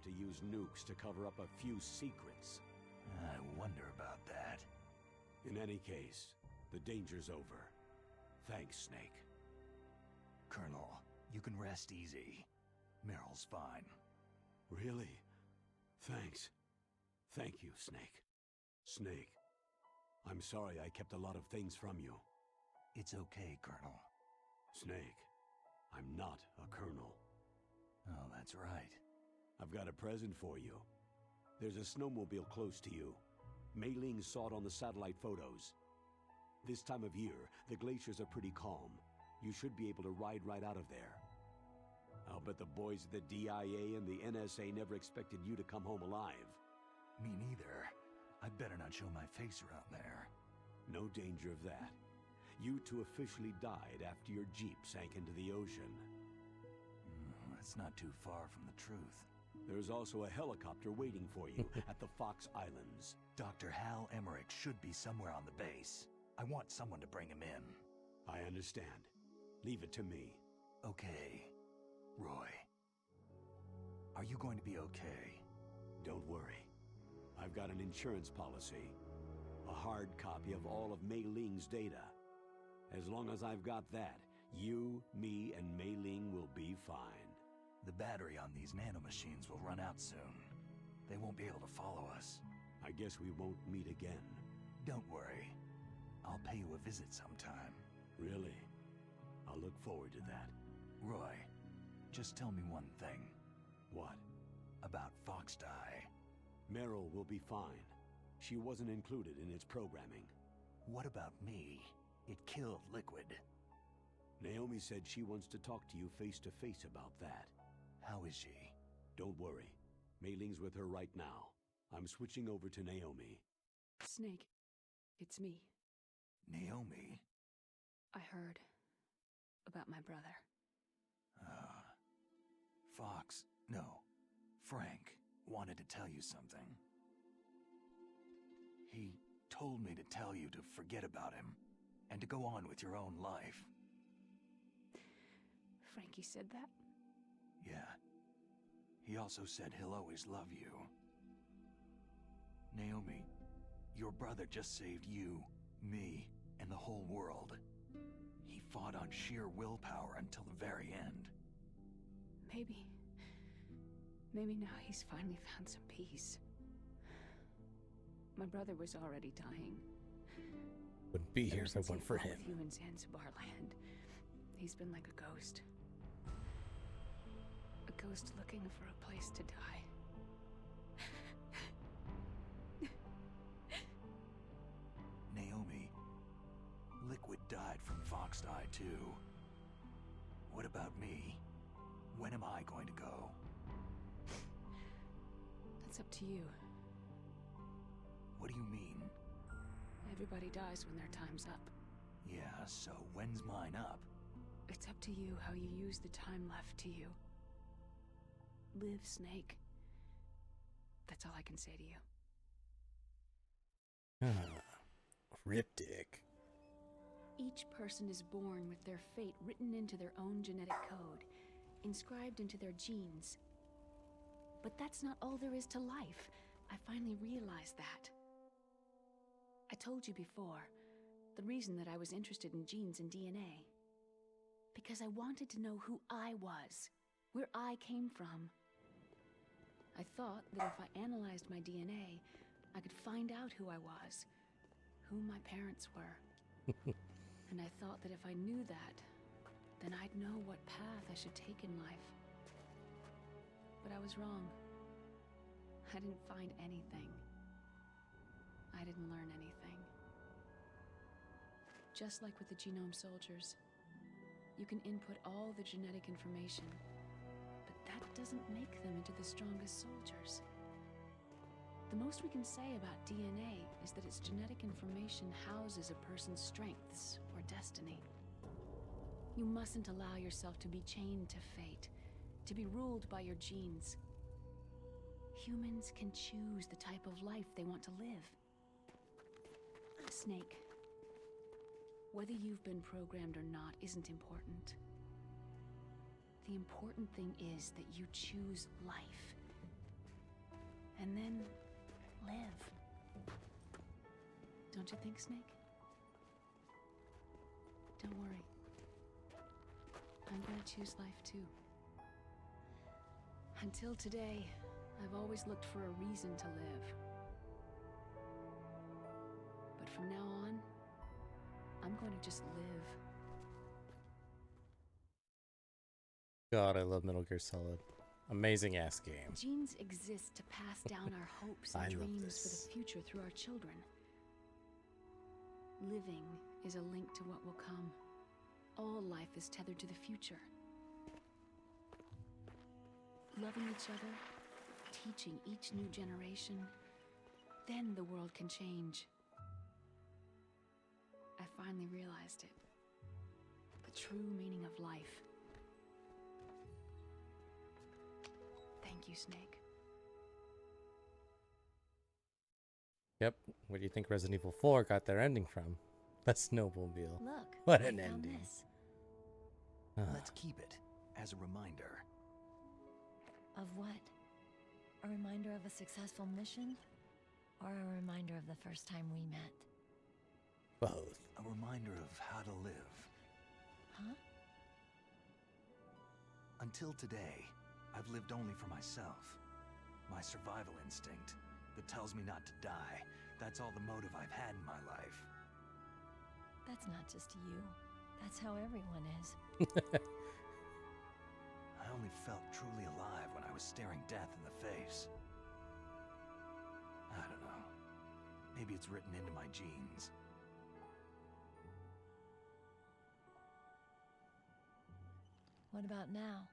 to use nukes to cover up a few secrets. I wonder about that. In any case, the danger's over. Thanks, Snake. Colonel, you can rest easy. Meryl's fine. Really? Thanks. Thank you, Snake. Snake, I'm sorry I kept a lot of things from you. It's okay, Colonel. Snake, I'm not a colonel. Oh, that's right. I've got a present for you. There's a snowmobile close to you. Mei Ling saw it on the satellite photos. This time of year, the glaciers are pretty calm. You should be able to ride right out of there. I'll bet the boys at the DIA and the NSA never expected you to come home alive. Me neither. I'd better not show my face around there. No danger of that. You two officially died after your Jeep sank into the ocean. That's not too far from the truth. There's also a helicopter waiting for you at the Fox Islands. Dr. Hal Emmerich should be somewhere on the base. I want someone to bring him in. I understand. Leave it to me. Okay. Roy. Are you going to be okay? Don't worry. I've got an insurance policy. A hard copy of all of Mei Ling's data. As long as I've got that, you, me, and Mei Ling will be fine. The battery on these nanomachines will run out soon. They won't be able to follow us. I guess we won't meet again. Don't worry. I'll pay you a visit sometime. Really? I'll look forward to that. Roy, just tell me one thing. What? About Foxdie. Meryl will be fine. She wasn't included in its programming. What about me? It killed Liquid. Naomi said she wants to talk to you face to face about that. How is she? Don't worry. Mei Ling's with her right now. I'm switching over to Naomi. Snake, it's me. Naomi? I heard about my brother. Fox, no, Frank wanted to tell you something. He told me to tell you to forget about him and to go on with your own life. Frankie said that? Yeah. He also said he'll always love you. Naomi, your brother just saved you, me, and the whole world. He fought on sheer willpower until the very end. Maybe now he's finally found some peace. My brother was already dying. Wouldn't be here if it weren't for him. With you in Zanzibar land, he's been like a ghost. A ghost looking for a place to die. Naomi, Liquid died from Foxdie too. What about me? When am I going to go? That's up to you. What do you mean? Everybody dies when their time's up. Yeah, so when's mine up? It's up to you how you use the time left to you. Live, Snake. That's all I can say to you. Cryptic. Each person is born with their fate written into their own genetic code, inscribed into their genes. But that's not all there is to life. I finally realized that. I told you before, the reason that I was interested in genes and DNA. Because I wanted to know who I was, where I came from. I thought that if I analyzed my DNA, I could find out who I was, who my parents were. And I thought that if I knew that, then I'd know what path I should take in life. But I was wrong. I didn't find anything. I didn't learn anything. Just like with the genome soldiers, you can input all the genetic information, but that doesn't make them into the strongest soldiers. The most we can say about DNA is that its genetic information houses a person's strengths or destiny. You mustn't allow yourself to be chained to fate, to be ruled by your genes. Humans can choose the type of life they want to live. Snake, whether you've been programmed or not isn't important. The important thing is that you choose life. and then live. Don't you think, Snake? Don't worry. I'm gonna choose life too. Until today, I've always looked for a reason to live. But from now on, I'm going to just live. God, I love Metal Gear Solid. Amazing ass game. Genes exist to pass down our hopes and I love dreams for this. the future through our children. Living is a link to what will come. All life is tethered to the future. Loving each other, teaching each new generation, then the world can change. I finally realized it. The true meaning of life. Thank you, Snake. Yep. Where do you think Resident Evil 4 got their ending from? The snowmobile. Look, What I an found ending. this. Let's keep it as a reminder. Of what? A reminder of a successful mission? Or a reminder of the first time we met? Both. A reminder of how to live. Huh? Until today, I've lived only for myself. My survival instinct that tells me not to die. That's all the motive I've had in my life. That's not just you. That's how everyone is. I only felt truly alive when I was staring death in the face. I don't know. Maybe it's written into my genes. What about now?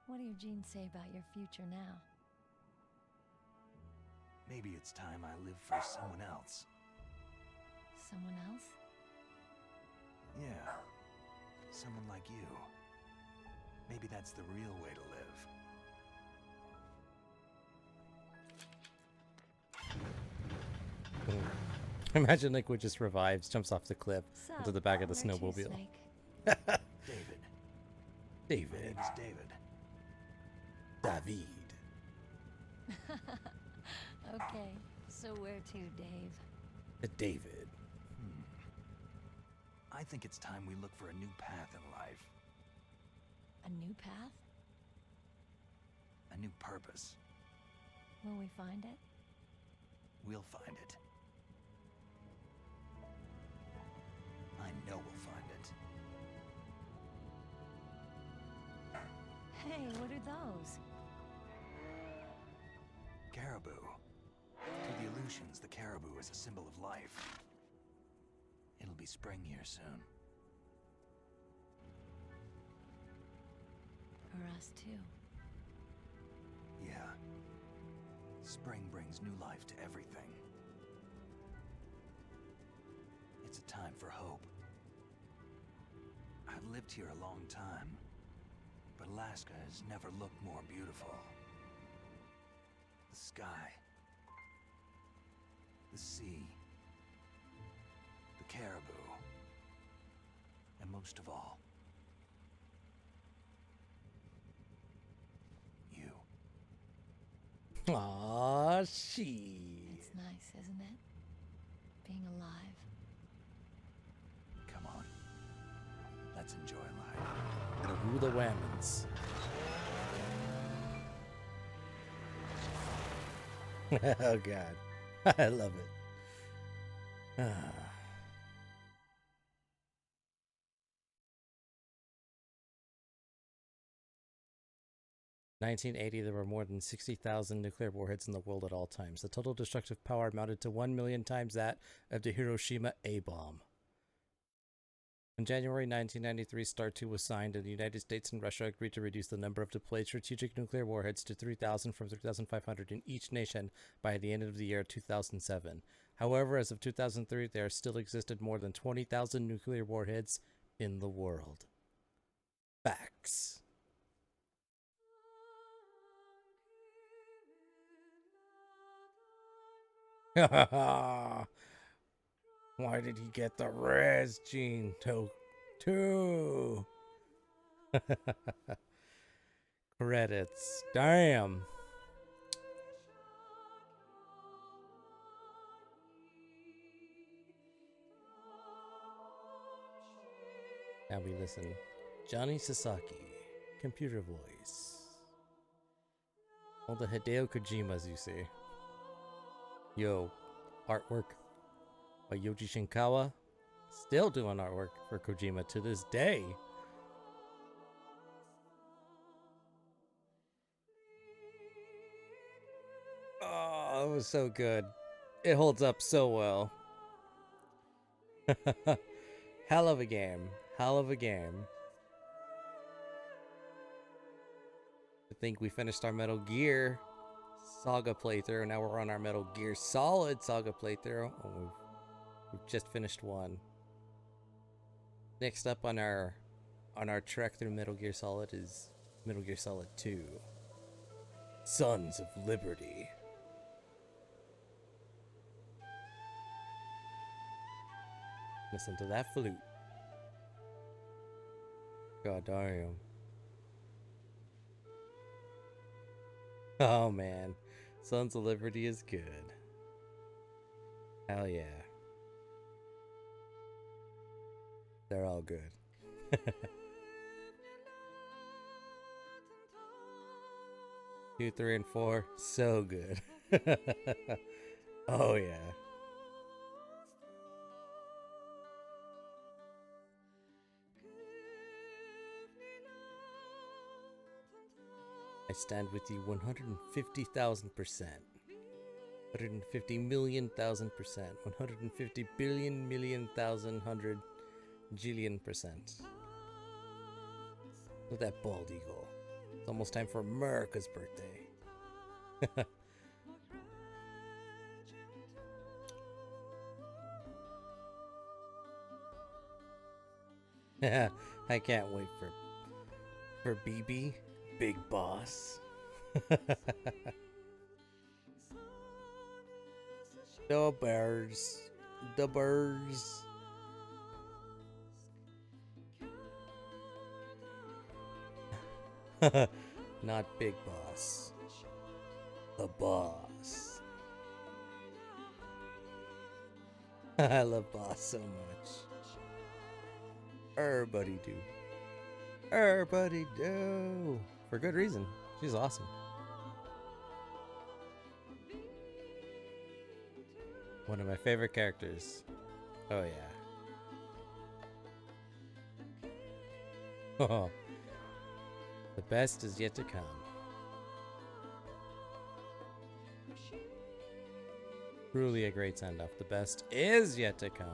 What do your genes say about your future now? Maybe it's time I live for someone else. Someone else? Yeah. Someone like you. Maybe that's the real way to live. Imagine Liquid just revives, jumps off the cliff So, into the back of the where to, snowmobile. Snake? David. My David. name is David. David. Okay, so where to, Dave? David. I think it's time we look for a new path in life. A new path? A new purpose. Will we find it? We'll find it. I know we'll find it. Hey, what are those? Caribou. To the Aleutians, the caribou is a symbol of life. It'll be spring here soon. For us, too. Yeah. Spring brings new life to everything. It's a time for hope. I've lived here a long time, but Alaska has never looked more beautiful. The sky, the sea, the caribou, and most of all, you. Aw, she. It's nice, isn't it? Being alive. Come on, let's enjoy life. Gonna rule the whammons. Oh god. I love it. Ah. 1980, there were more than 60,000 nuclear warheads in the world at all times. The total destructive power amounted to 1 million times that of the Hiroshima A-bomb. In January 1993, START 2 was signed, and the United States and Russia agreed to reduce the number of deployed strategic nuclear warheads to 3,000 from 3,500 in each nation by the end of the year 2007. However, as of 2003, there still existed more than 20,000 nuclear warheads in the world. Facts. Why did he get the res gene too? Credits. Damn. Now we listen. Johnny Sasaki, computer voice. All the Hideo Kojimas you see. Yo, artwork by Yoji Shinkawa. Still doing artwork for Kojima to this day. Oh, it was so good. It holds up so well. Hell of a game. Hell of a game. I think we finished our Metal Gear Saga playthrough. Now we're on our Metal Gear Solid Saga playthrough. Oh, we've just finished one. Next up on our trek through Metal Gear Solid is Metal Gear Solid 2. Sons of Liberty. Listen to that flute. God damn. Oh man. Sons of Liberty is good. Hell yeah. They're all good. 2, 3, and 4, so good. Oh yeah. I stand with you 150,000%. 150,000,000,000%. 150 billion million thousand hundred jillion%. Look at that bald eagle. It's almost time for America's birthday. I can't wait for BB, Big Boss. The birds. The birds. Not Big Boss. The Boss. I love Boss so much. Everybody do. Everybody do. For good reason. She's awesome. One of my favorite characters. Oh yeah. Oh. The best is yet to come. Truly a great send-off. The best is yet to come.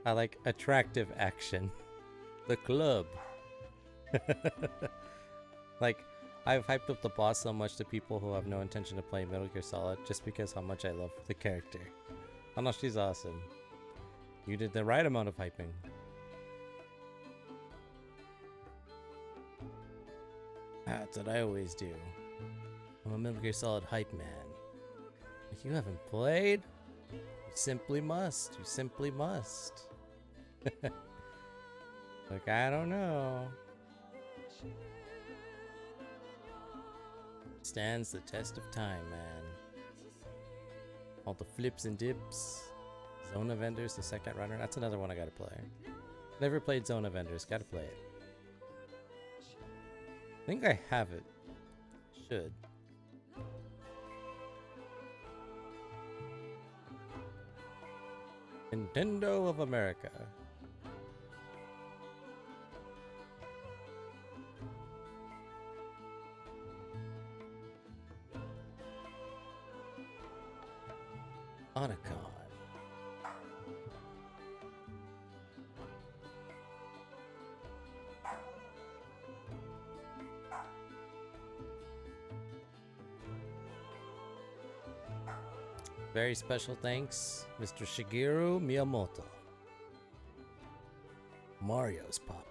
I like attractive action. The club. Like, I've hyped up the boss so much to people who have no intention of playing Metal Gear Solid just because how much I love the character. Oh no, she's awesome. You did the right amount of hyping. That's what I always do. I'm a Metal Gear Solid hype man. Like, you haven't played? You simply must. You simply must. Like, I don't know. Stands the test of time, man. All the flips and dips. Zone of Enders, the second runner. That's another one I gotta play. Never played Zone of Enders. Gotta play it. I think I have it. Should. Nintendo of America. Otacon. Very special thanks, Mr. Shigeru Miyamoto. Mario's papa.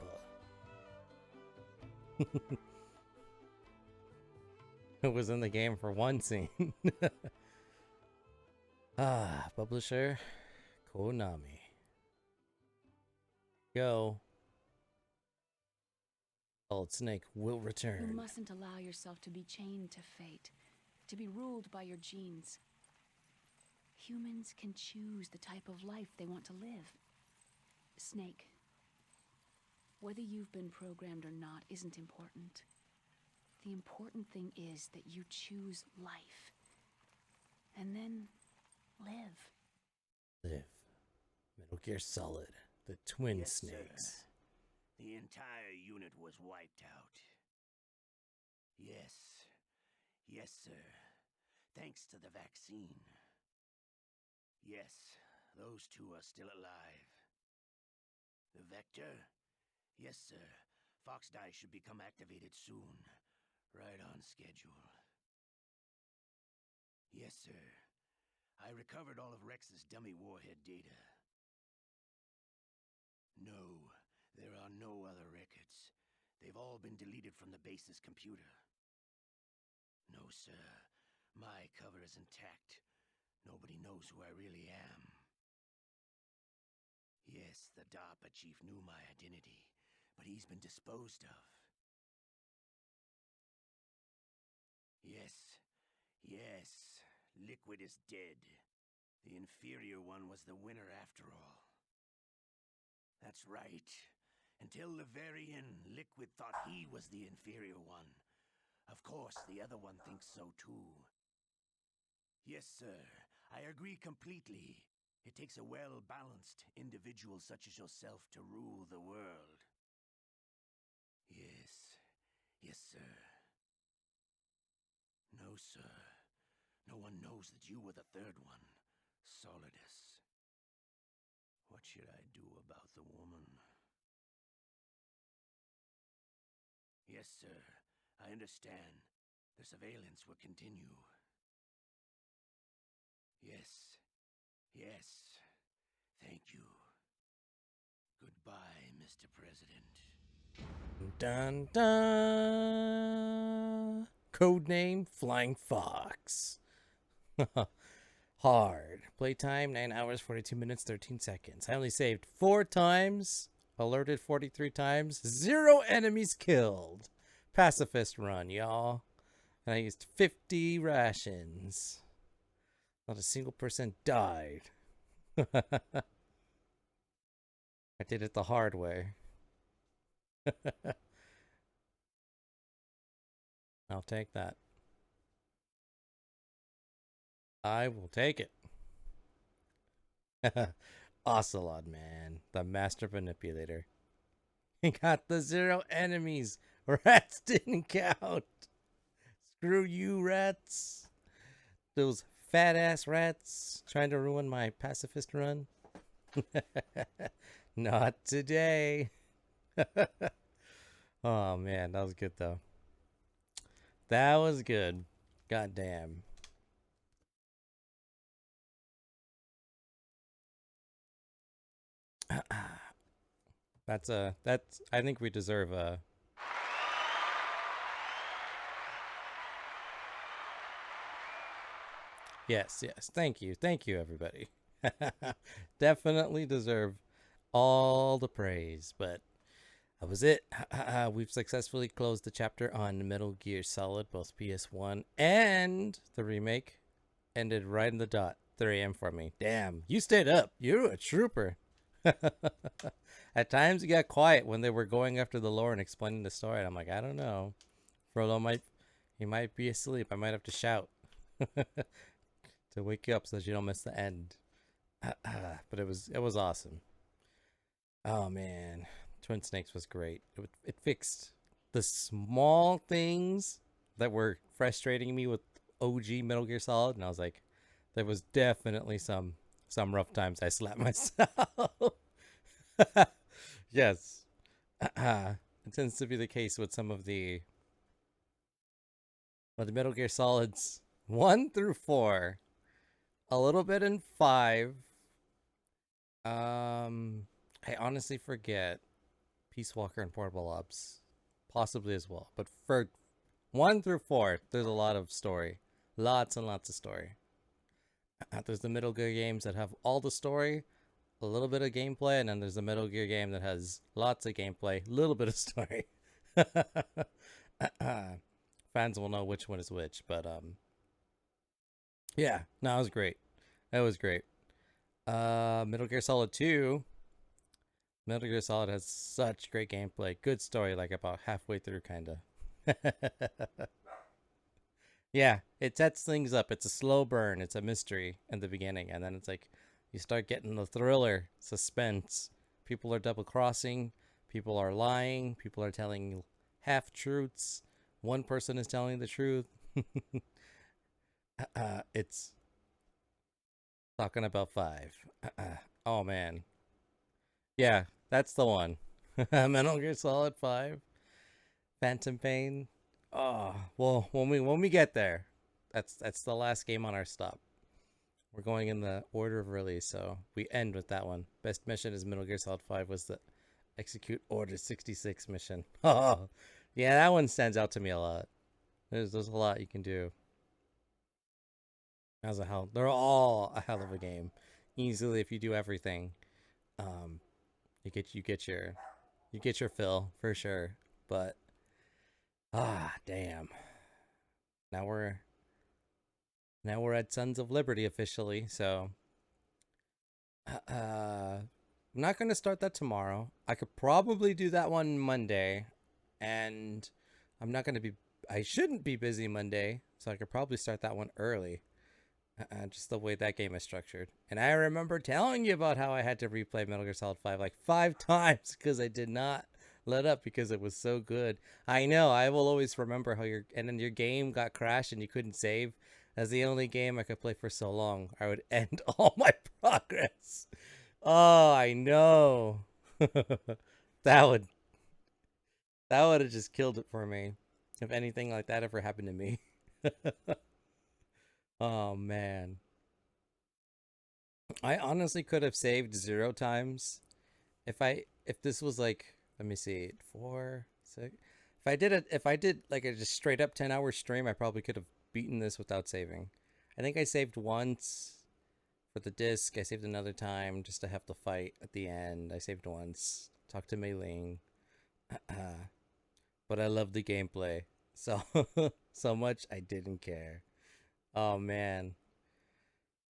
was in the game for one scene. Publisher Konami. Go. Solid Snake will return. You mustn't allow yourself to be chained to fate, to be ruled by your genes. Humans can choose the type of life they want to live. Snake, whether you've been programmed or not isn't important. The important thing is that you choose life. And then live. Live. Metal Gear Solid. The Twin Yes, Snakes. sir. The entire unit was wiped out. Yes. Yes, sir. Thanks to the vaccine. Yes, those two are still alive. The Vector? Yes, sir. Fox Die should become activated soon. Right on schedule. Yes, sir. I recovered all of Rex's dummy warhead data. No, there are no other records. They've all been deleted from the base's computer. No, sir. My cover is intact. Nobody knows who I really am. Yes, the DARPA chief knew my identity, but he's been disposed of. Yes. Yes. Liquid is dead. The inferior one was the winner after all. That's right. Until the very end, Liquid thought he was the inferior one. Of course, the other one thinks so too. Yes, sir. I agree completely. It takes a well-balanced individual such as yourself to rule the world. Yes. Yes, sir. No, sir. No one knows that you were the third one, Solidus. What should I do about the woman? Yes, sir. I understand. The surveillance will continue. Yes. Yes. Thank you. Goodbye, Mr. President. Dun dun. Codename Flying Fox. Hard. Playtime 9 hours, 42 minutes, 13 seconds. I only saved 4 times. Alerted 43 times. 0 enemies killed. Pacifist run, y'all. And I used 50 rations. Not a single person died. I did it the hard way. I'll take that. I will take it. Ocelot, man. The master manipulator. He got the 0 enemies. Rats didn't count. Screw you, rats. Those fat-ass rats trying to ruin my pacifist run. Not today. Oh, man. That was good, though. That was good. God damn. That's I think we deserve a yes. Thank you, everybody. Definitely deserve all the praise, but that was it. We've successfully closed the chapter on Metal Gear Solid, both PS1 and the remake. Ended right in the dot, 3 a.m. for me. Damn, you stayed up. You're a trooper. At times it got quiet when they were going after the lore and explaining the story. And I'm like, I don't know. Frollo might be asleep. I might have to shout to wake you up so that you don't miss the end. But it was awesome. Oh man, Twin Snakes was great. It fixed the small things that were frustrating me with OG Metal Gear Solid, and I was like, there was definitely some rough times I slapped myself. Yes. It tends to be the case with some of the Metal Gear Solids 1 through 4. A little bit in 5. I honestly forget Peace Walker and Portable Ops. Possibly as well. But for 1 through 4, there's a lot of story. Lots and lots of story. There's the Metal Gear games that have all the story, a little bit of gameplay, and then there's the Metal Gear game that has lots of gameplay, little bit of story. Fans will know which one is which, but yeah, no, it was great. It was great. Metal Gear Solid 2. Metal Gear Solid has such great gameplay, good story, like about halfway through, kinda. Yeah, it sets things up. It's a slow burn. It's a mystery in the beginning, and then it's like you start getting the thriller, suspense. People are double crossing. People are lying. People are telling half truths. One person is telling the truth. It's talking about 5. Oh man, yeah, that's the one. Metal Gear Solid 5, Phantom Pain. Oh, well, when we get there, that's the last game on our stop. We're going in the order of release, so we end with that one. Best mission is Metal Gear Solid 5 was the Execute Order 66 mission. Oh, yeah, that one stands out to me a lot. There's a lot you can do. As a hell, they're all a hell of a game. Easily, if you do everything, you get your fill for sure. But damn. Now we're at Sons of Liberty officially, so I'm not gonna start that tomorrow. I could probably do that one Monday, and I shouldn't be busy Monday, so I could probably start that one early. Just the way that game is structured. And I remember telling you about how I had to replay Metal Gear Solid 5 like 5 times because I did not let up because it was so good. I know, I will always remember how and then your game got crashed and you couldn't save. That's the only game I could play for so long. I would end all my progress. Oh, I know. that would have just killed it for me if anything like that ever happened to me. Oh man. I honestly could have saved 0 times if this was like, let me see, 4, 6. If I did like a just straight up 10-hour stream, I probably could have beaten this without saving. I think I saved once for the disc. I saved another time just to have the fight at the end. I saved once. Talked to Mei Ling. But I love the gameplay. So so much I didn't care. Oh man.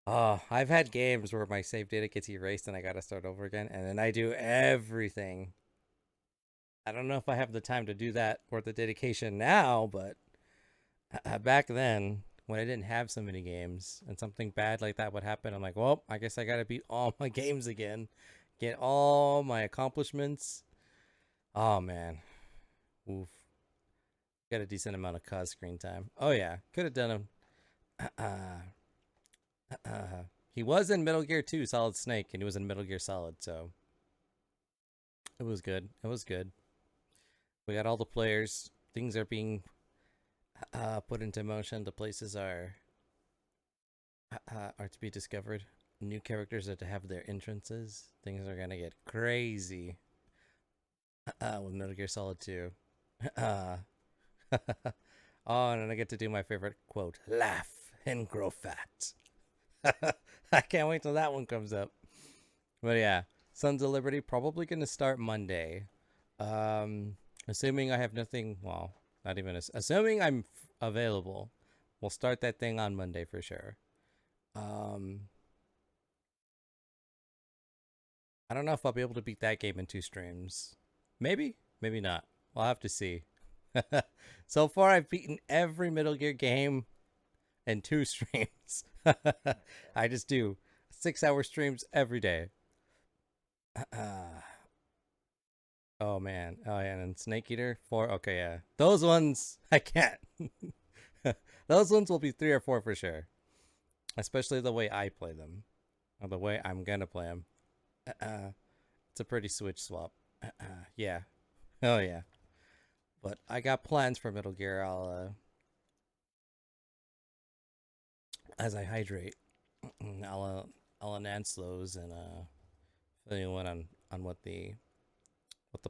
Oh, I've had games where my save data gets erased and I gotta start over again, and then I do everything. I don't know if I have the time to do that or the dedication now, but back then, when I didn't have so many games and something bad like that would happen, I'm like, well, I guess I gotta beat all my games again, get all my accomplishments. Oh man. Oof. Got a decent amount of cause screen time. Oh yeah, could have done them. He was in Metal Gear 2 Solid Snake, and he was in Metal Gear Solid, so it was good. It was good. We got all the players. Things are being put into motion. The places are to be discovered. New characters are to have their entrances. Things are gonna get crazy with Metal Gear Solid 2. Oh, and then I get to do my favorite quote: "Laugh and grow fat." I can't wait till that one comes up. But yeah, Sons of Liberty probably gonna start Monday. Assuming I have nothing. Well, not even assuming I'm available. We'll start that thing on Monday for sure. I don't know if I'll be able to beat that game in 2 streams. Maybe, maybe not. We'll have to see. So far, I've beaten every Metal Gear game in 2 streams. I just do 6-hour streams every day. Oh man. Oh yeah, and Snake Eater 4. Okay, yeah. Those ones I can't. Those ones will be 3 or 4 for sure. Especially the way I play them. Or the way I'm gonna play them. It's a pretty switch swap. Yeah. Oh yeah. But I got plans for Metal Gear. As I hydrate, I'll announce those and fill you in on what the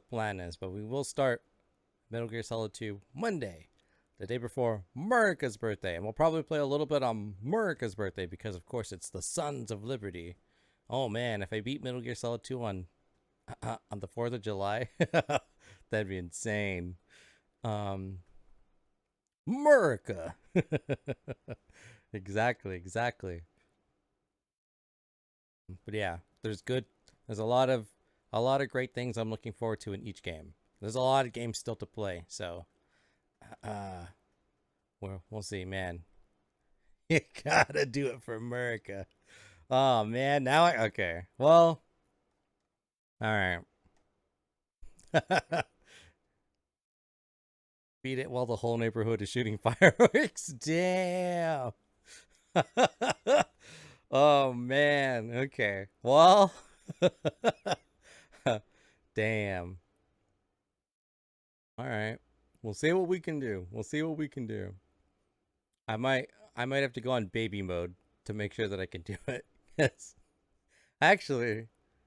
plan is. But we will start Metal Gear Solid 2 Monday. the day before Murica's birthday. And we'll probably play a little bit on Murica's birthday because, of course, it's the Sons of Liberty. Oh, man, if I beat Metal Gear Solid 2 on the 4th of July, that'd be insane. Murica. Exactly. But yeah, there's a lot of great things I'm looking forward to in each game. There's a lot of games still to play, so we'll see, man. You gotta do it for America. Oh man, now okay. Well, all right. Beat it while the whole neighborhood is shooting fireworks. Damn. Oh man. Okay. Well. Damn. All right. We'll see what we can do. I might have to go on baby mode to make sure that I can do it. Yes. Actually,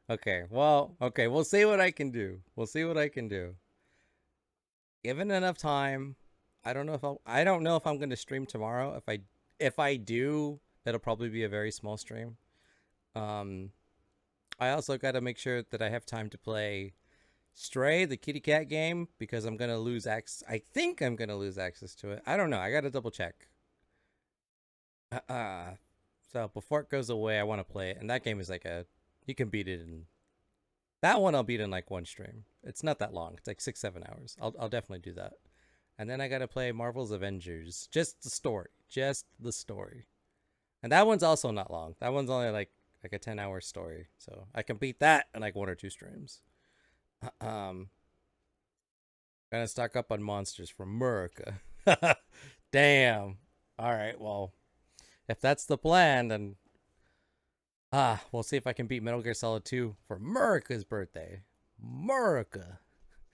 okay. Well, okay. We'll see what I can do. Given enough time, I don't know if I'm going to stream tomorrow. If I do, it'll probably be a very small stream. I also got to make sure that I have time to play Stray, the kitty cat game, because I'm going to lose access. I think I'm going to lose access to it. I don't know. I got to double check. So before it goes away, I want to play it. And that game is like you can beat it in, that one I'll beat in like one stream. It's not that long. It's like 6-7 hours. I'll definitely do that. And then I got to play Marvel's Avengers. Just the story. And that one's also not long. That one's only like a 10-hour story. So I can beat that in like 1 or 2 streams. Gonna stock up on monsters from America. Damn. All right, well, if that's the plan, then we'll see if I can beat Metal Gear Solid 2 for America's birthday. America.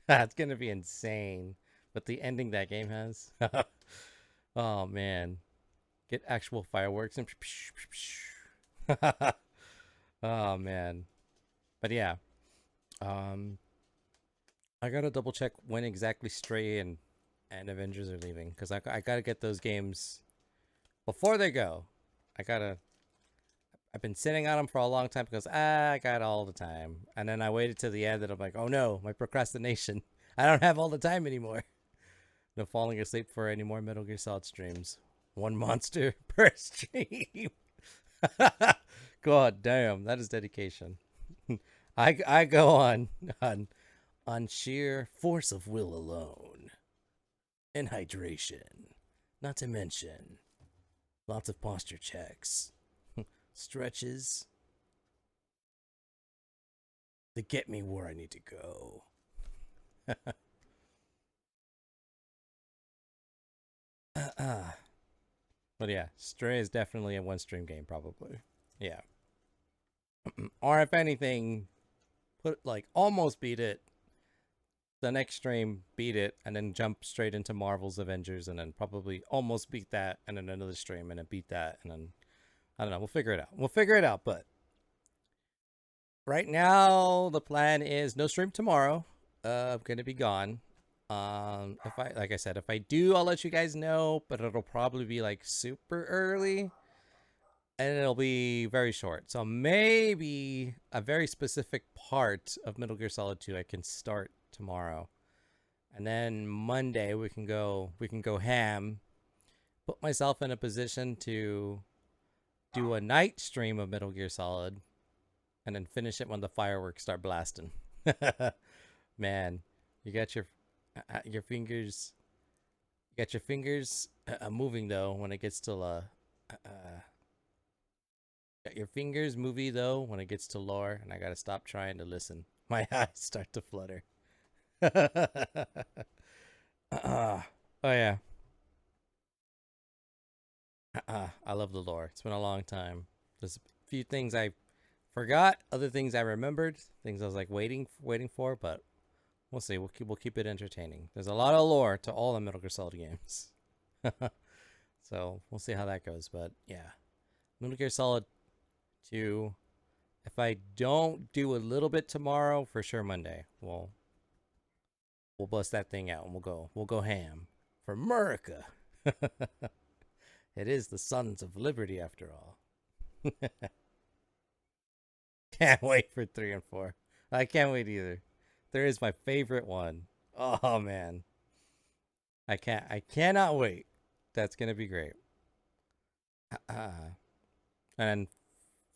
It's gonna be insane. But the ending that game has. Oh man. Get actual fireworks and oh man. But yeah. I gotta double check when exactly Stray and Avengers are leaving, because I gotta get those games before they go. I've been sitting on them for a long time because I got all the time, and then I waited till the end and I'm like, oh no, my procrastination. I don't have all the time anymore. No falling asleep for any more Metal Gear Solid streams. 1 monster per stream. God damn, that is dedication. I go on sheer force of will alone. And hydration. Not to mention lots of posture checks. Stretches. To get me where I need to go. But yeah, Stray is definitely a 1 stream game, probably. Yeah. Or if anything, almost beat it. The next stream, beat it, and then jump straight into Marvel's Avengers, and then probably almost beat that, and then another stream, and then beat that, and then I don't know. We'll figure it out. But right now, the plan is no stream tomorrow. I'm gonna be gone. Like I said, if I do, I'll let you guys know. But it'll probably be like super early, and it'll be very short. So maybe a very specific part of Metal Gear Solid 2 I can start tomorrow, and then Monday we can go ham. Put myself in a position to do a night stream of Metal Gear Solid, and then finish it when the fireworks start blasting. Man, you got your fingers. You got your fingers moving though when it gets to got your fingers moving though when it gets to lore, and I gotta stop trying to listen. My eyes start to flutter. Oh yeah. I love the lore. It's been a long time. There's a few things I forgot, other things I remembered, things I was like waiting for, but we'll see. We'll keep it entertaining. There's a lot of lore to all the Metal Gear Solid games. So we'll see how that goes. But yeah, Metal Gear Solid 2. If I don't do a little bit tomorrow, for sure Monday we'll bust that thing out and we'll go ham For America. It is the Sons of Liberty, after all. Can't wait for 3 and 4. I can't wait either. 3 is my favorite one. Oh, man. I cannot wait. That's going to be great. And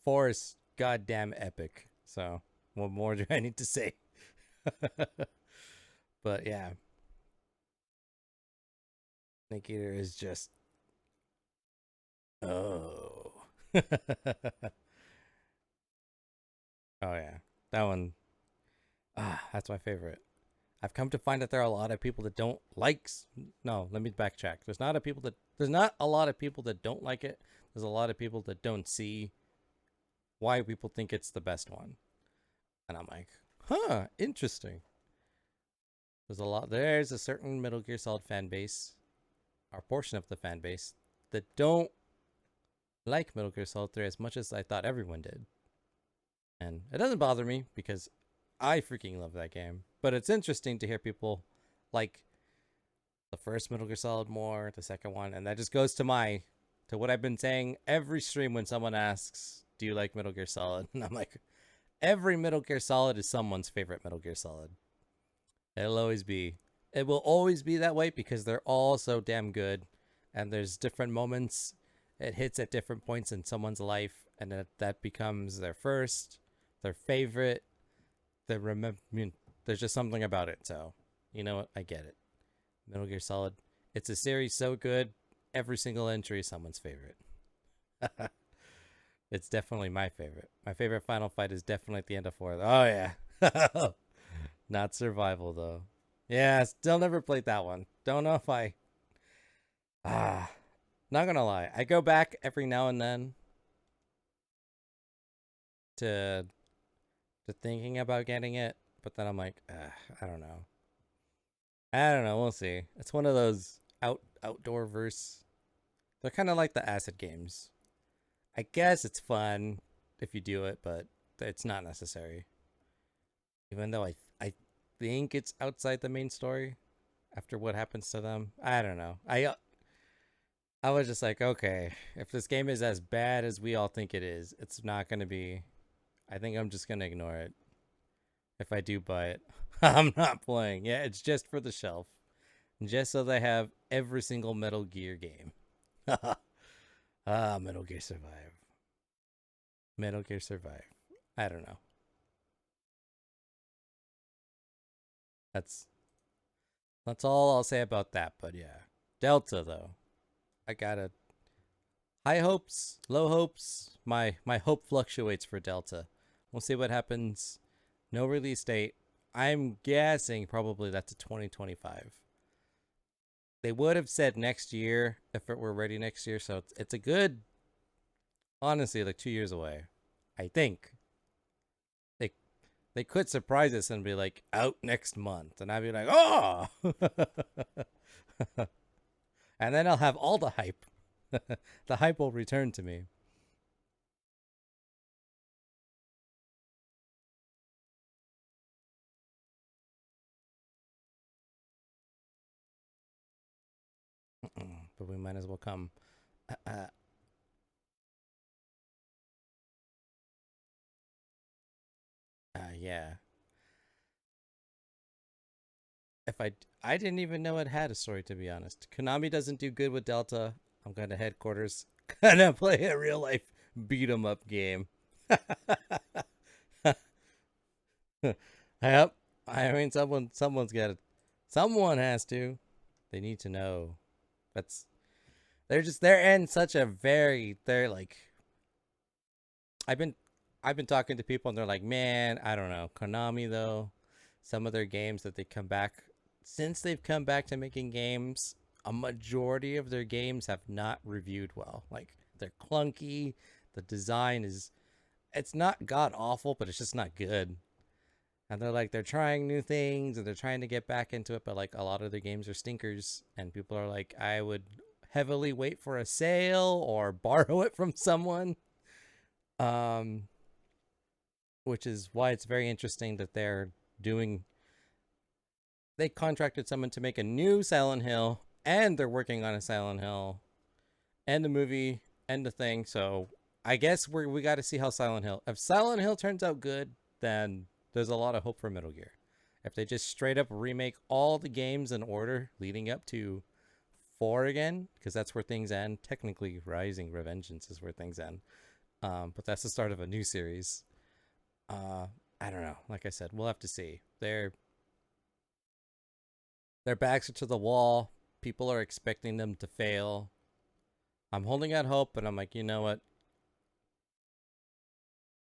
4 is goddamn epic. So, what more do I need to say? But yeah. Snake Eater is just... Oh. Oh, yeah. That one... that's my favorite. I've come to find that there are a lot of people that don't like... No, let me backtrack. There's not a lot of people that don't like it. There's a lot of people that don't see why people think it's the best one. And I'm like, huh, interesting. There's a certain Metal Gear Solid fan base, or portion of the fan base, that don't like Metal Gear Solid 3 as much as I thought everyone did. And it doesn't bother me because I freaking love that game. But it's interesting to hear people like the first Metal Gear Solid more, the second one, and that just goes to what I've been saying every stream when someone asks, do you like Metal Gear Solid? And I'm like, every Metal Gear Solid is someone's favorite Metal Gear Solid. It will always be that way because they're all so damn good, and there's different moments. It hits at different points in someone's life, and that becomes their first, their favorite. There's just something about it. So, you know what? I get it. Metal Gear Solid. It's a series so good. Every single entry is someone's favorite. It's definitely my favorite. My favorite final fight is definitely at the end of 4. Oh, yeah. Not survival, though. Yeah, still never played that one. Don't know if I... Not gonna lie. I go back every now and then to thinking about getting it, but then I'm like, I don't know. We'll see. It's one of those outdoor verse. They're kind of like the acid games. I guess it's fun if you do it, but it's not necessary. Even though I think it's outside the main story after what happens to them. I don't know. I was just like, okay, if this game is as bad as we all think it is, it's not going to be... I think I'm just going to ignore it. If I do buy it, I'm not playing. Yeah, it's just for the shelf. Just so they have every single Metal Gear game. Metal Gear Survive. Metal Gear Survive. I don't know. That's all I'll say about that, but yeah. Delta, though. I gotta... High hopes, low hopes. My hope fluctuates for Delta. We'll see what happens. No release date. I'm guessing probably that's a 2025. They would have said next year if it were ready next year, so it's a good... Honestly, like 2 years away. I think. They could surprise us and be like, out next month. And I'd be like, oh! And then I'll have all the hype. The hype will return to me. But we might as well come. Yeah. I didn't even know it had a story, to be honest. Konami doesn't do good with Delta. I'm going to headquarters. Gonna play a real life beat 'em up game. Yep. I mean, someone's got it. Someone has to. They need to know. They're in such a they're like, I've been talking to people and they're like, man, I don't know. Konami, though, some of their games that they come back, since they've come back to making games, a majority of their games have not reviewed well. Like, they're clunky. The design it's not god awful, but it's just not good. And they're trying new things and they're trying to get back into it, but like a lot of their games are stinkers. And people are like, I would heavily wait for a sale or borrow it from someone. Which is why it's very interesting that they contracted someone to make a new Silent Hill and they're working on a Silent Hill, and the movie, and the thing. So I guess we got to see how Silent Hill. If Silent Hill turns out good, then there's a lot of hope for Metal Gear. If they just straight up remake all the games in order leading up to 4 again, because that's where things end. Technically, Rising Revengeance is where things end. But that's the start of a new series. I don't know. Like I said, we'll have to see. Their backs are to the wall. People are expecting them to fail. I'm holding out hope, but I'm like, you know what?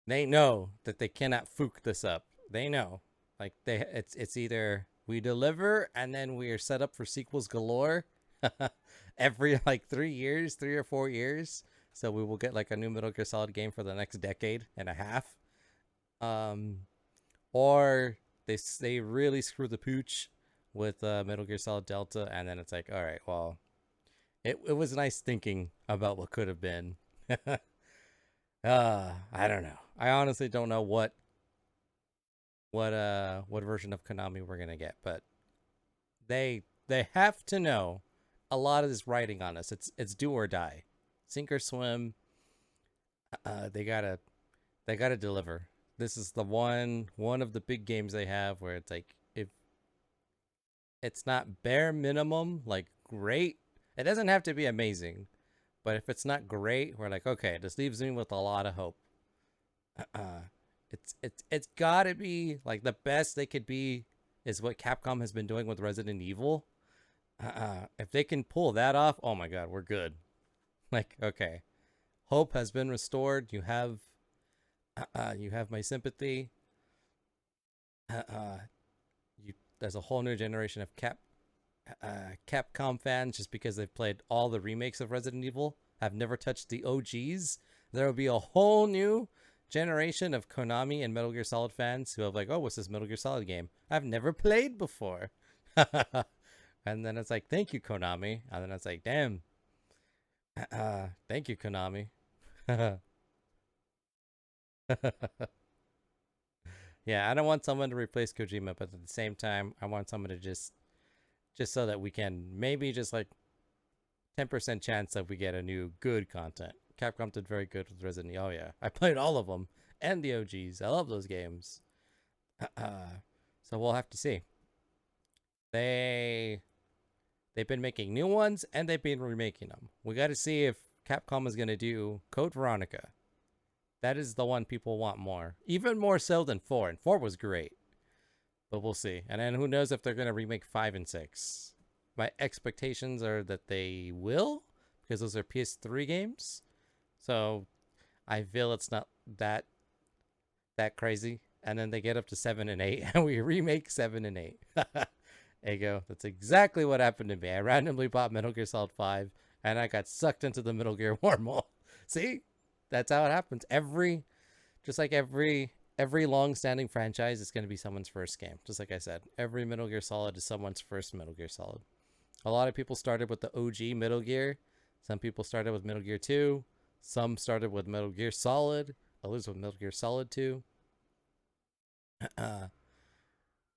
They know that they cannot fook this up. They know. Like it's either we deliver and then we are set up for sequels galore every like 3 or 4 years. So we will get like a new Metal Gear Solid game for the next decade and a half. Or they really screw the pooch with Metal Gear Solid Delta, and then it's like, all right, well, it was nice thinking about what could have been. I don't know. I honestly don't know what version of Konami we're gonna get, but they have to know a lot of this writing on us. It's do or die, sink or swim. They gotta deliver. This is the one of the big games they have where it's like, if it's not bare minimum, like great, it doesn't have to be amazing, but if it's not great, we're like, okay, this leaves me with a lot of hope. It's gotta be like the best they could be is what Capcom has been doing with Resident Evil. If they can pull that off, oh my god, we're good. Like, okay, hope has been restored. You have my sympathy. There's a whole new generation of Capcom fans just because they've played all the remakes of Resident Evil, have never touched the OGs. There will be a whole new generation of Konami and Metal Gear Solid fans who have like, oh, what's this Metal Gear Solid game I've never played before? And then it's like, thank you, Konami. And then it's like, damn. Thank you, Konami. Yeah, I don't want someone to replace Kojima, but at the same time, I want someone to just so that we can maybe just like 10% chance that we get a new good content. Capcom did very good with Resident Evil. Oh yeah, I played all of them and the OGs. I love those games. So we'll have to see. They've been making new ones and they've been remaking them. We got to see if Capcom is going to do Code Veronica. That is the one people want more. Even more so than 4. And 4 was great. But we'll see. And then who knows if they're going to remake 5 and 6. My expectations are that they will, because those are PS3 games. So I feel it's not that crazy. And then they get up to 7 and 8, and we remake 7 and 8. There you go. That's exactly what happened to me. I randomly bought Metal Gear Solid 5, and I got sucked into the Metal Gear wormhole. See? That's how it happens. Every long-standing franchise is going to be someone's first game. Just like I said, every Metal Gear Solid is someone's first Metal Gear Solid. A lot of people started with the OG Metal Gear. Some people started with Metal Gear 2. Some started with Metal Gear Solid. Others with Metal Gear Solid 2.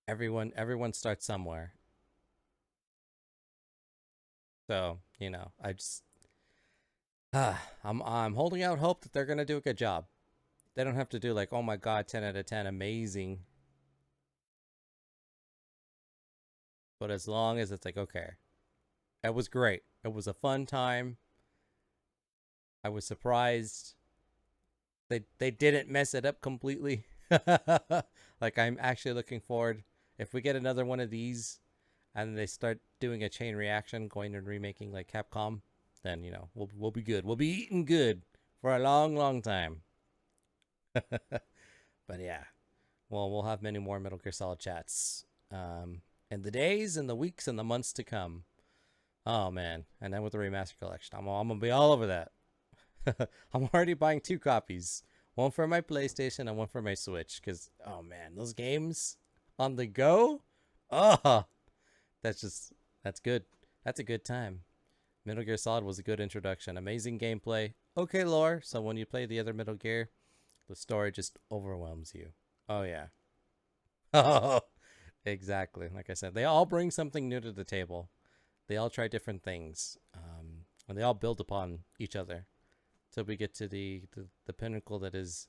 Everyone starts somewhere. So, you know, I'm holding out hope that they're going to do a good job. They don't have to do like, oh my god, 10 out of 10, amazing. But as long as it's like, okay, it was great. It was a fun time. I was surprised they didn't mess it up completely. Like, I'm actually looking forward. If we get another one of these and they start doing a chain reaction, going and remaking like Capcom, then, you know, we'll be good. We'll be eating good for a long, long time. But yeah, well, we'll have many more Metal Gear Solid chats in the days and the weeks and the months to come. Oh man, and then with the remaster collection, I'm gonna be all over that. I'm already buying 2 copies, one for my PlayStation and one for my Switch, because oh man, those games on the go, oh, that's good. That's a good time. Metal Gear Solid was a good introduction. Amazing gameplay. Okay lore, so when you play the other Metal Gear, the story just overwhelms you. Oh yeah. Oh, exactly. Like I said, they all bring something new to the table. They all try different things, and they all build upon each other till we get to the pinnacle that is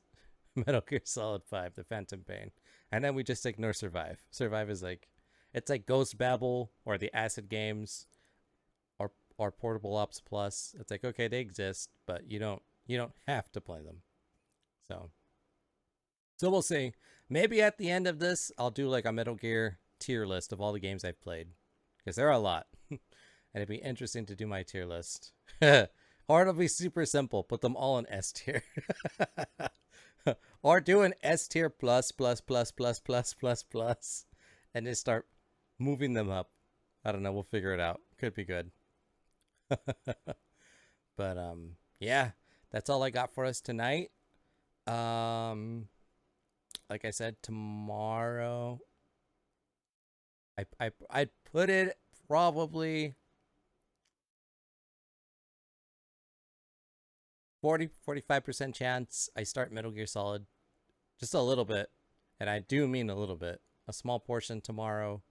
Metal Gear Solid 5, the Phantom Pain. And then we just ignore Survive. Survive is like, it's like Ghost Babel or the Acid games or Portable Ops Plus. It's like, okay, they exist, but you don't have to play them. So we'll see. Maybe at the end of this, I'll do like a Metal Gear tier list of all the games I've played, because there are a lot. And it'd be interesting to do my tier list. Or it'll be super simple. Put them all in S tier. Or do an S tier plus, and just start moving them up. I don't know. We'll figure it out. Could be good. But yeah, that's all I got for us tonight. Like I said, tomorrow I'd put it probably 40-45% chance I start Metal Gear Solid. Just a little bit. And I do mean a little bit. A small portion tomorrow.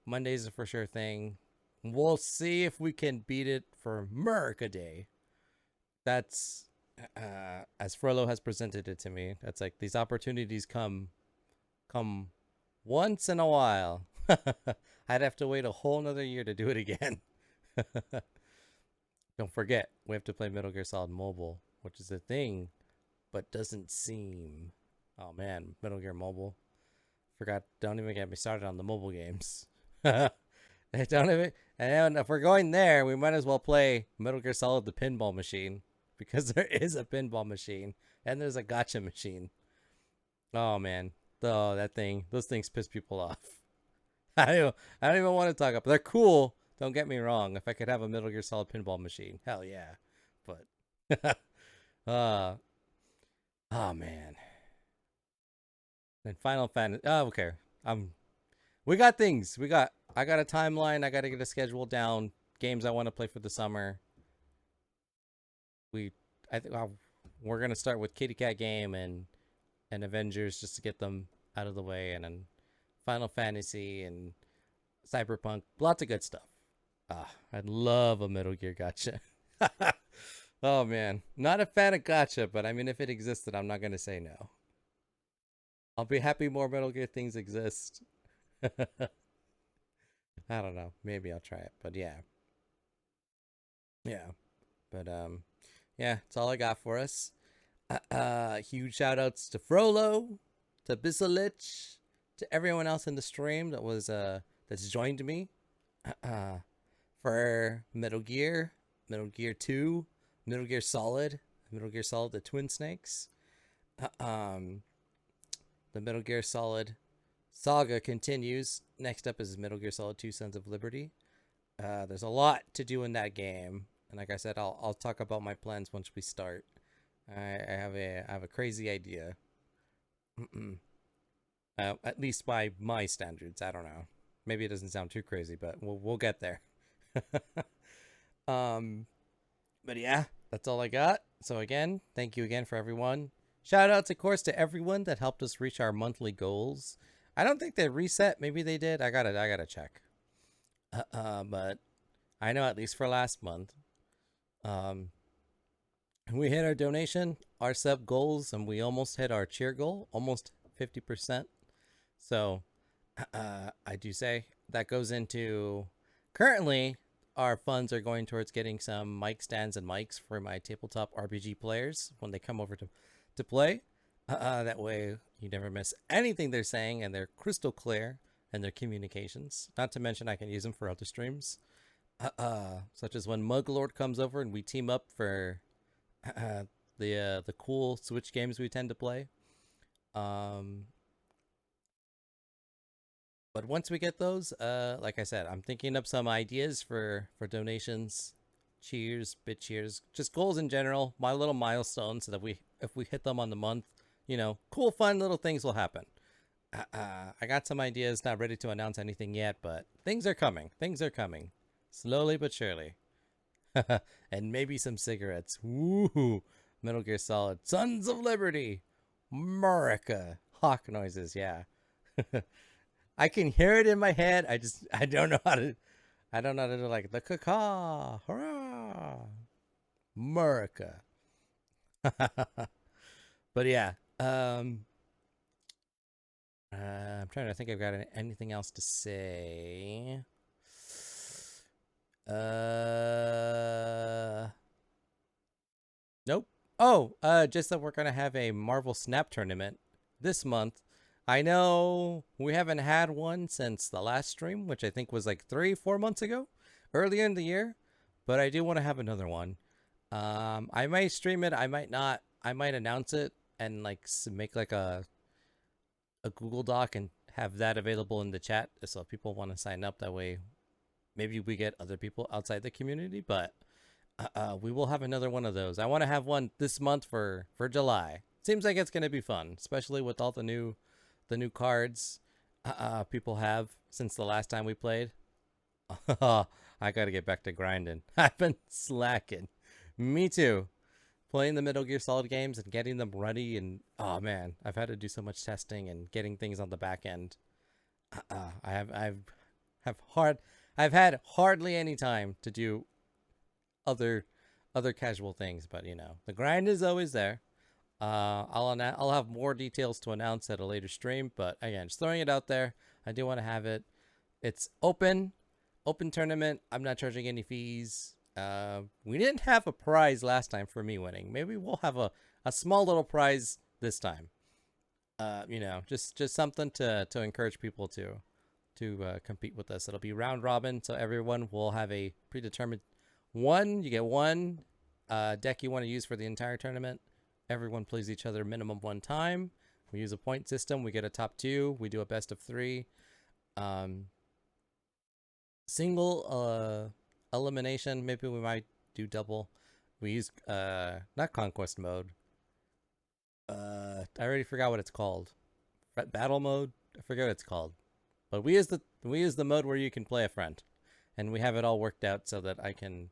Monday's a for sure thing. We'll see if we can beat it for America Day. That's as Frollo has presented it to me. That's like, these opportunities come once in a while. I'd have to wait a whole nother year to do it again. Don't forget, we have to play Metal Gear Solid Mobile, which is a thing, but doesn't seem... Oh man, Metal Gear Mobile. Forgot, don't even get me started on the mobile games. Don't even... And if we're going there, we might as well play Metal Gear Solid the Pinball Machine, because there is a pinball machine, and there's a gacha machine. Oh man, those things piss people off. I don't even want to talk about. They're cool. Don't get me wrong. If I could have a Metal Gear Solid pinball machine, hell yeah. But, oh man. And Final Fantasy. Oh, okay. We got things. I got a timeline. I got to get a schedule down. Games I want to play for the summer. I think we're gonna start with Kitty Cat Game and Avengers, just to get them out of the way, and then Final Fantasy and Cyberpunk. Lots of good stuff. I'd love a Metal Gear gacha. Oh man, not a fan of gacha, but I mean, if it existed, I'm not gonna say no. I'll be happy more Metal Gear things exist. I don't know. Maybe I'll try it, but yeah. But yeah, that's all I got for us. Huge shout outs to Frollo, to Bisalich, to everyone else in the stream that was that's joined me. For Metal Gear 2, Metal Gear Solid the Twin Snakes. The Metal Gear Solid saga continues. Next up is Metal Gear Solid 2 Sons of Liberty. There's a lot to do in that game, and like I said, I'll talk about my plans once we start. I have a crazy idea. At least by my standards. I don't know. Maybe it doesn't sound too crazy, but we'll get there. But yeah, that's all I got. So again, thank you again for everyone. Shout outs, of course, to everyone that helped us reach our monthly goals. I don't think they reset. Maybe they did. I gotta check. But I know at least for last month, we hit our donation, our sub goals, and we almost hit our cheer goal, almost 50%. So I do say that goes into, currently our funds are going towards getting some mic stands and mics for my tabletop RPG players when they come over to play. That way you never miss anything they're saying, and they're crystal clear in their communications. Not to mention I can use them for other streams, such as when Muglord comes over and we team up for the cool Switch games we tend to play. But once we get those, like I said, I'm thinking up some ideas for donations, cheers, bit cheers, just goals in general, my little milestones, so that if we hit them on the month, cool, fun little things will happen. I got some ideas, not ready to announce anything yet, but things are coming. Things are coming. Slowly but surely. And maybe some cigarettes. Woohoo! Metal Gear Solid. Sons of Liberty! America! Hawk noises, yeah. I can hear it in my head. I don't know how to... I don't know how to do like the caca, hurrah, America. But yeah, I'm trying to think. I've got anything else to say. Nope. Oh, just that we're gonna have a Marvel Snap tournament this month. I know we haven't had one since the last stream, which I think was like 3-4 months ago, earlier in the year. But I do want to have another one. I might stream it. I might not. I might announce it and like make like a Google Doc and have that available in the chat, so if people want to sign up, that way maybe we get other people outside the community. But we will have another one of those. I want to have one this month for July. Seems like it's going to be fun, especially with all the new cards people have since the last time we played. I got to get back to grinding. I've been slacking. Me too. Playing the Metal Gear Solid games and getting them ready, and oh man, I've had to do so much testing and getting things on the back end. I've had hardly any time to do other casual things, but you know, the grind is always there. I'll have more details to announce at a later stream, but again, just throwing it out there. I do want to have it. It's open tournament. I'm not charging any fees. We didn't have a prize last time for me winning. Maybe we'll have a small little prize this time. You know, just something to encourage people to compete with us. It'll be round robin, so everyone will have a predetermined one. You get one deck you want to use for the entire tournament. Everyone plays each other minimum one time. We use a point system. We get a top 2. We do a best of 3. Single elimination, maybe we might do double. We use not conquest mode. I already forgot what it's called. Battle mode? I forget what it's called. But we use the mode where you can play a friend, and we have it all worked out so that I can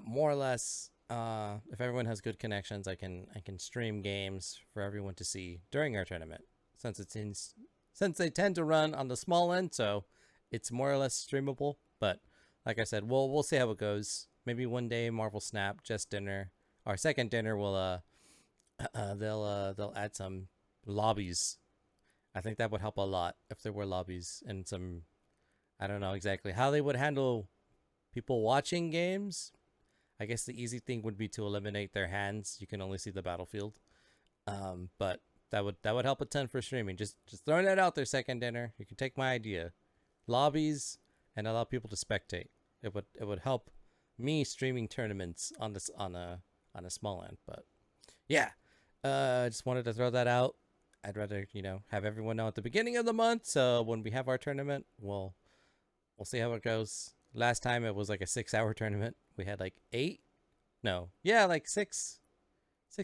more or less, if everyone has good connections, I can stream games for everyone to see during our tournament. Since they tend to run on the small end, so it's more or less streamable. But like I said, we'll see how it goes. Maybe one day Marvel Snap, just dinner. Our second dinner will they'll add some lobbies. I think that would help a lot if there were lobbies and some, I don't know exactly how they would handle people watching games. I guess the easy thing would be to eliminate their hands. You can only see the battlefield. But that would help a ton for streaming. Just throwing that out there, second dinner. You can take my idea. Lobbies and allow people to spectate. It would help me streaming tournaments on a small end. But yeah, I just wanted to throw that out. I'd rather, you know, have everyone know at the beginning of the month, so when we have our tournament, we'll see how it goes. Last time it was like a 6-hour tournament. We had like 6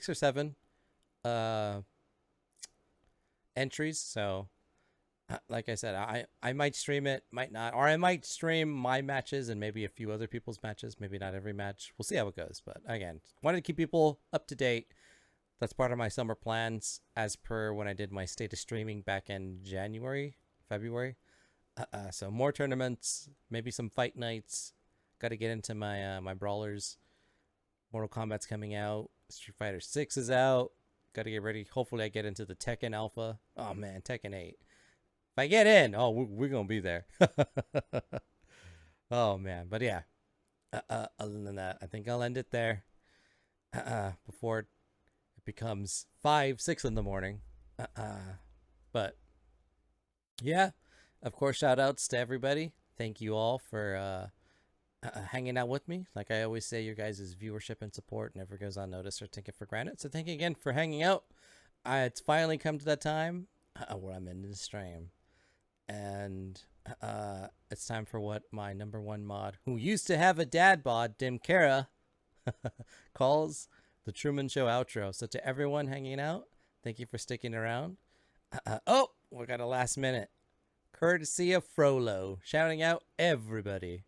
or 7 entries. So like I said, I might stream it, might not, or I might stream my matches and maybe a few other people's matches, maybe not every match. We'll see how it goes. But again, wanted to keep people up to date. That's part of my summer plans, as per when I did my state of streaming back in February. So more tournaments, maybe some fight nights. Got to get into my my brawlers. Mortal Kombat's coming out. Street Fighter 6 is out. Got to get ready. Hopefully I get into the Tekken Alpha. Oh man, Tekken 8. If I get in, oh, we're going to be there. Oh man, but yeah. Other than that, I think I'll end it there. Before it becomes 5-6 in the morning. But yeah, of course, shout outs to everybody. Thank you all for hanging out with me. Like I always say, your guys' viewership and support never goes unnoticed or taken for granted. So thank you again for hanging out. It's finally come to that time where I'm ending the stream. And it's time for what my #1 mod, who used to have a dad bod, Dim Kara, calls the Truman Show outro. So to everyone hanging out, thank you for sticking around. Oh, we got a last minute. Courtesy of Frollo, shouting out everybody.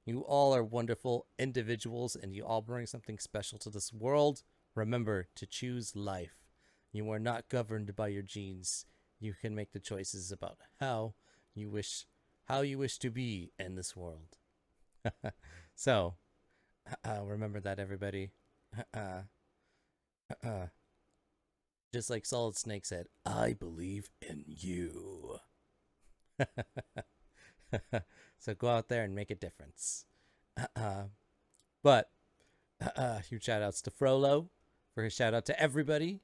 You all are wonderful individuals, and you all bring something special to this world. Remember to choose life. You are not governed by your genes. You can make the choices about how you wish to be in this world. So, remember that, everybody. Just like Solid Snake said, I believe in you. So go out there and make a difference. But huge shout outs to Frollo for his shout out to everybody.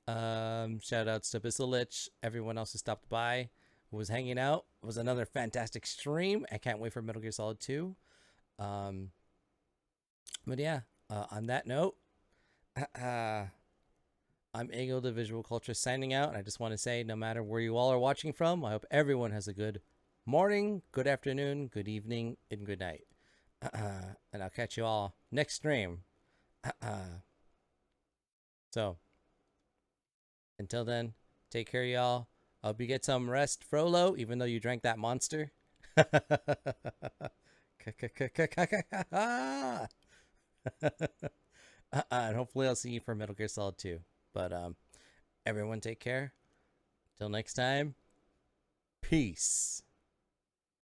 Shout outs to Basilich, everyone else who stopped by, who was hanging out. It was another fantastic stream. I can't wait for Metal Gear Solid 2. But yeah, on that note, I'm Ego the Visual Culture signing out. And I just want to say, no matter where you all are watching from, I hope everyone has a good morning, good afternoon, good evening, and good night. And I'll catch you all next stream. So, until then, take care, y'all. I hope you get some rest, Frollo, even though you drank that monster. And hopefully I'll see you for Metal Gear Solid 2. But everyone take care. Till next time. Peace.